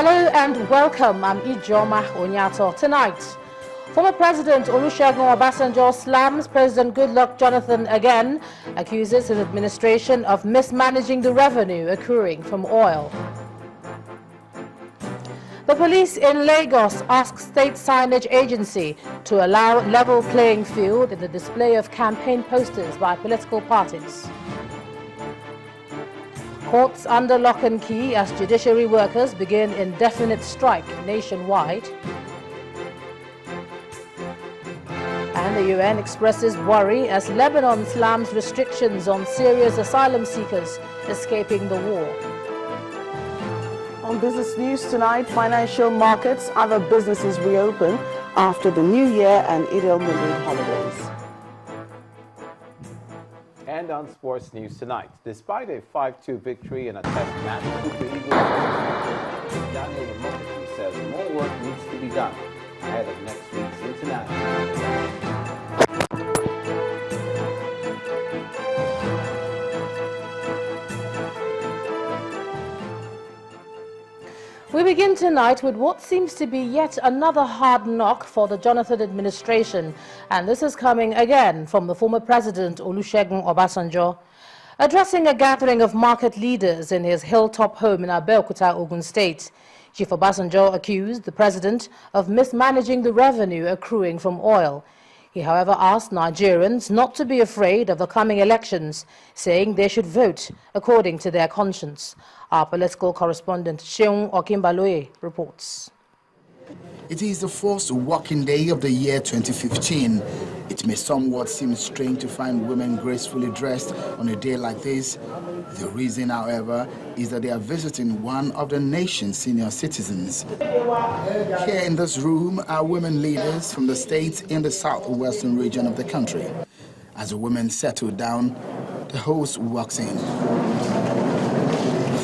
Hello and welcome. I'm Ijoma Onyato. Tonight, former President Olusegun Obasanjo slams President Goodluck Jonathan again, accuses his administration of mismanaging the revenue accruing from oil. The police in Lagos ask state signage agency to allow level playing field in the display of campaign posters by political parties. Courts under lock and key as judiciary workers begin indefinite strike nationwide. And the UN expresses worry as Lebanon slams restrictions on Syria's asylum seekers escaping the war. On business news tonight, financial markets, other businesses reopen after the New Year and Eid al-Maulud holidays. And on sports news tonight, despite a 5-2 victory in a test match, Super Eagles Daniel Democracy says more work needs to be done ahead of next week's international. We begin tonight with what seems to be yet another hard knock for the Jonathan administration, and this is coming again from the former president Olusegun Obasanjo. Addressing a gathering of market leaders in his hilltop home in Abeokuta, Ogun State, Chief Obasanjo accused the president of mismanaging the revenue accruing from oil. He, however, asked Nigerians not to be afraid of the coming elections, saying they should vote according to their conscience. Our political correspondent, Seun Okimbaloye, reports. It is the first working day of the year 2015. It may somewhat seem strange to find women gracefully dressed on a day like this. The reason, however, is that they are visiting one of the nation's senior citizens. Here in this room are women leaders from the states in the southwestern region of the country. As the women settle down, the host walks in.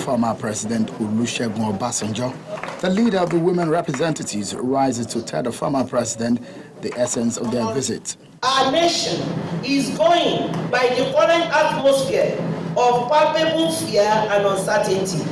Former President Olusegun Obasanjo, the leader of the women representatives, rises to tell the former president the essence of their visit. Our nation is going by the current atmosphere of palpable fear and uncertainty.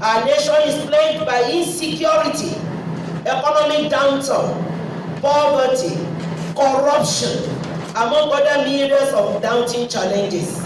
Our nation is plagued by insecurity, economic downturn, poverty, corruption, among other myriads of daunting challenges.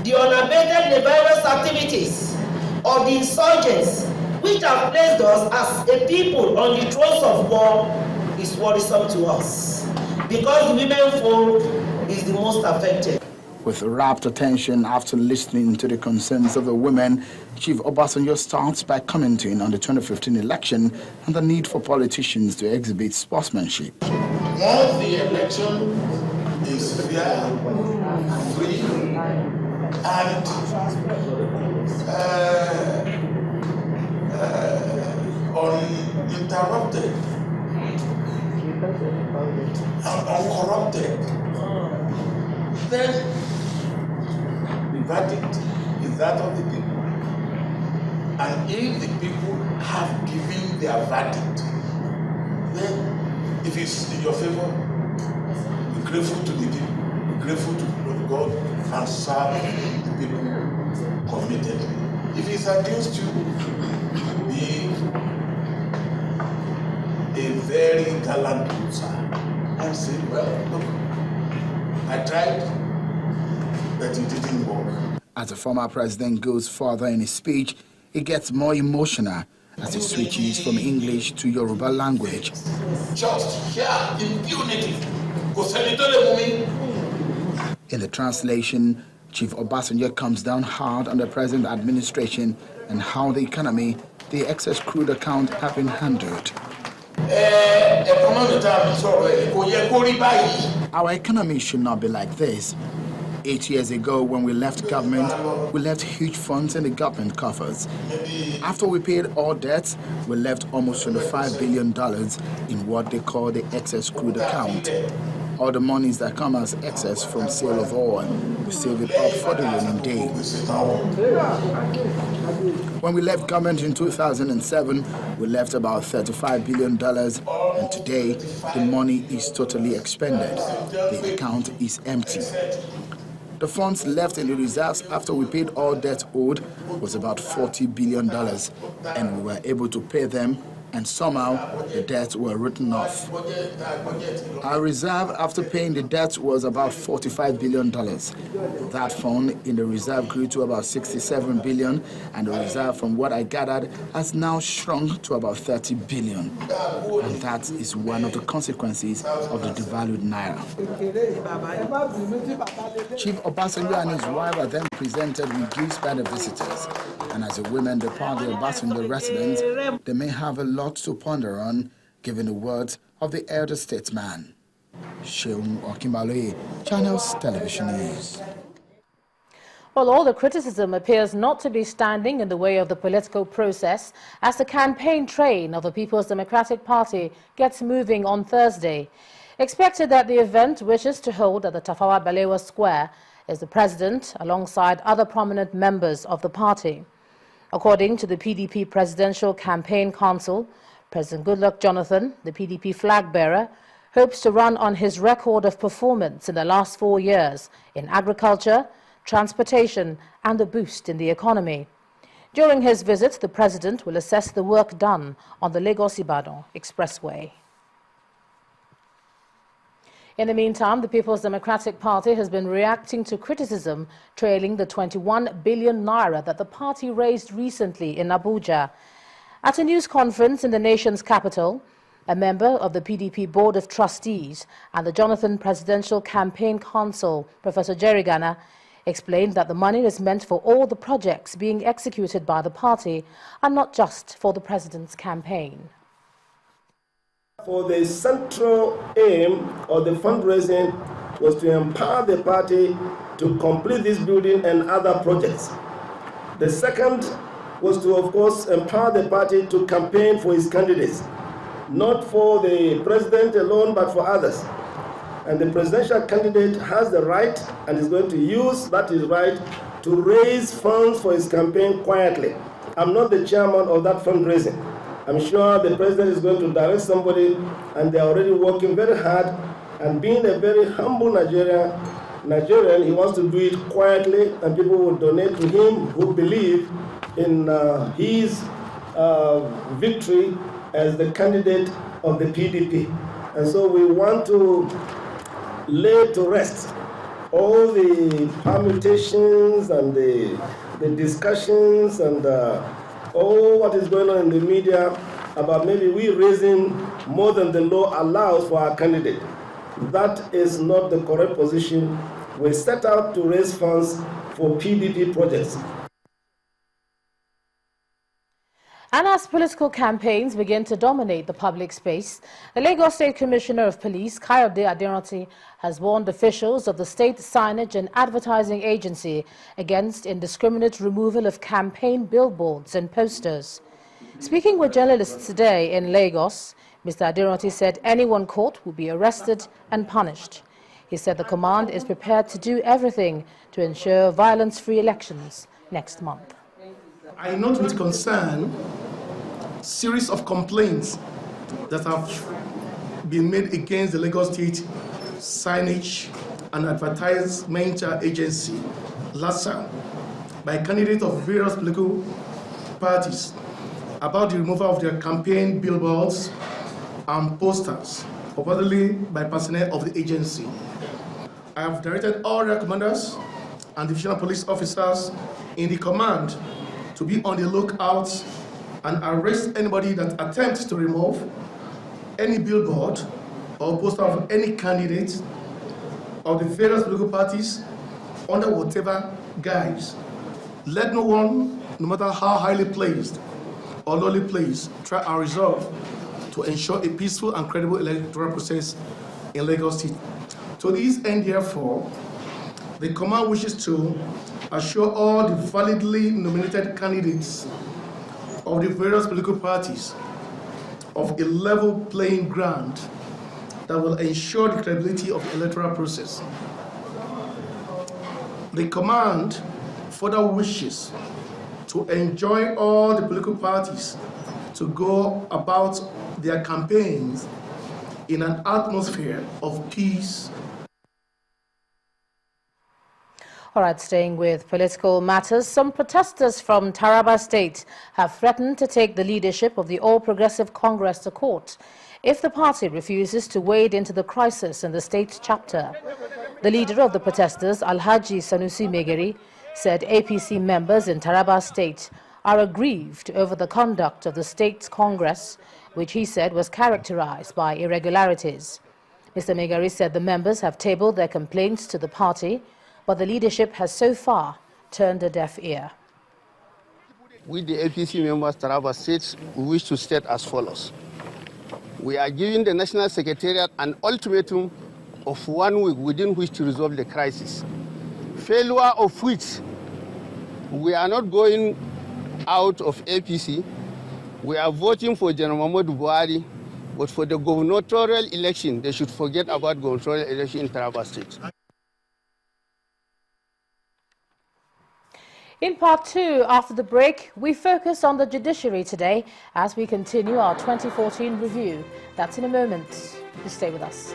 The unabated nefarious activities of the insurgents, which have placed us as a people on the thrones of war, is worrisome to us, because the women folk is the most affected. With rapt attention after listening to the concerns of the women, Chief Obasanjo starts by commenting on the 2015 election and the need for politicians to exhibit sportsmanship. Once the election is fair, free, and uninterrupted and uncorrupted, then the verdict is that of the people. And if the people have given their verdict, then if it's in your favor, be grateful to the people, be grateful to God, and serve the people committedly. If it's against you, be a very gallant loser and say, well, look, I tried, but it didn't work. As the former president goes further in his speech, he gets more emotional as he switches from English to Yoruba language. Just here, impunity. In the translation, Chief Obasanjo comes down hard on the present administration and how the economy, the excess crude account have been handled. Our economy should not be like this. 8 years ago, when we left government, we left huge funds in the government coffers. After we paid all debts, we left almost $25 billion in what they call the excess crude account. All the monies that come as excess from sale of oil, we save it up for the rainy day. When we left government in 2007, we left about $35 billion, and today the money is totally expended. The account is empty. The funds left in the reserves after we paid all debt owed was about $40 billion, and we were able to pay them, and somehow the debts were written off. Our reserve after paying the debt was about $45 billion. That fund in the reserve grew to about $67 billion, and the reserve, from what I gathered, has now shrunk to about $30 billion. And that is one of the consequences of the devalued naira. Chief Obasanjo and his wife are then presented with gifts by the visitors. And as the women depart the Obasanjo residence, they may have a lot to ponder on, given the words of the elder statesman. Sheung Okimbale, Channels Television News. Well, all the criticism appears not to be standing in the way of the political process as the campaign train of the People's Democratic Party gets moving on Thursday. Expected at the event wishes to hold at the Tafawa Balewa Square is the president alongside other prominent members of the party. According to the PDP Presidential Campaign Council, President Goodluck Jonathan, the PDP flag bearer, hopes to run on his record of performance in the last 4 years in agriculture, transportation and a boost in the economy. During his visit, the president will assess the work done on the Lagos-Ibadan Expressway. In the meantime, the People's Democratic Party has been reacting to criticism trailing the 21 billion naira that the party raised recently in Abuja. At a news conference in the nation's capital, a member of the PDP Board of Trustees and the Jonathan Presidential Campaign Council, Professor Jerry Gana, explained that the money is meant for all the projects being executed by the party and not just for the president's campaign. For the central aim of the fundraising was to empower the party to complete this building and other projects. The second was to, of course, empower the party to campaign for its candidates, not for the president alone, but for others. And the presidential candidate has the right and is going to use that is right to raise funds for his campaign quietly. I'm not the chairman of that fundraising. I'm sure the president is going to direct somebody, and they're already working very hard. And being a very humble Nigerian, he wants to do it quietly, and people will donate to him who believe in his victory as the candidate of the PDP. And so we want to lay to rest all the permutations and the discussions and all what is going on in the media about maybe we raising more than the law allows for our candidate. That is not the correct position. We set out to raise funds for PDP projects. And as political campaigns begin to dominate the public space, the Lagos State Commissioner of Police, Kayode Aderanti, has warned officials of the State Signage and Advertising Agency against indiscriminate removal of campaign billboards and posters. Speaking with journalists today in Lagos, Mr. Aderanti said anyone caught will be arrested and punished. He said the command is prepared to do everything to ensure violence-free elections next month. I note with concern series of complaints that have been made against the Lagos State Signage and Advertisement Agency, LASA, by candidates of various political parties about the removal of their campaign billboards and posters, purportedly by personnel of the agency. I have directed all their commanders and divisional police officers in the command to be on the lookout and arrest anybody that attempts to remove any billboard or poster of any candidate of the various political parties under whatever guise. Let no one, no matter how highly placed or lowly placed, try and resolve to ensure a peaceful and credible electoral process in Lagos State. To this end, therefore, the command wishes to assure all the validly nominated candidates of the various political parties of a level playing ground that will ensure the credibility of the electoral process. The command further wishes to enjoin all the political parties to go about their campaigns in an atmosphere of peace. All right, staying with political matters, some protesters from Taraba State have threatened to take the leadership of the All Progressive Congress to court if the party refuses to wade into the crisis in the state chapter. The leader of the protesters, Alhaji Sanusi Megeri, said APC members in Taraba State are aggrieved over the conduct of the state's Congress, which he said was characterized by irregularities. Mr. Megari said the members have tabled their complaints to the party, but the leadership has so far turned a deaf ear. We, the APC members, Taraba State, we wish to state as follows. We are giving the National Secretariat an ultimatum of 1 week within which to resolve the crisis, failure of which we are not going out of APC. We are voting for General Muhammadu Buhari, but for the gubernatorial election, they should forget about gubernatorial election in Taraba State. In part 2, after the break, we focus on the judiciary today as we continue our 2014 review. That's in a moment. Please stay with us.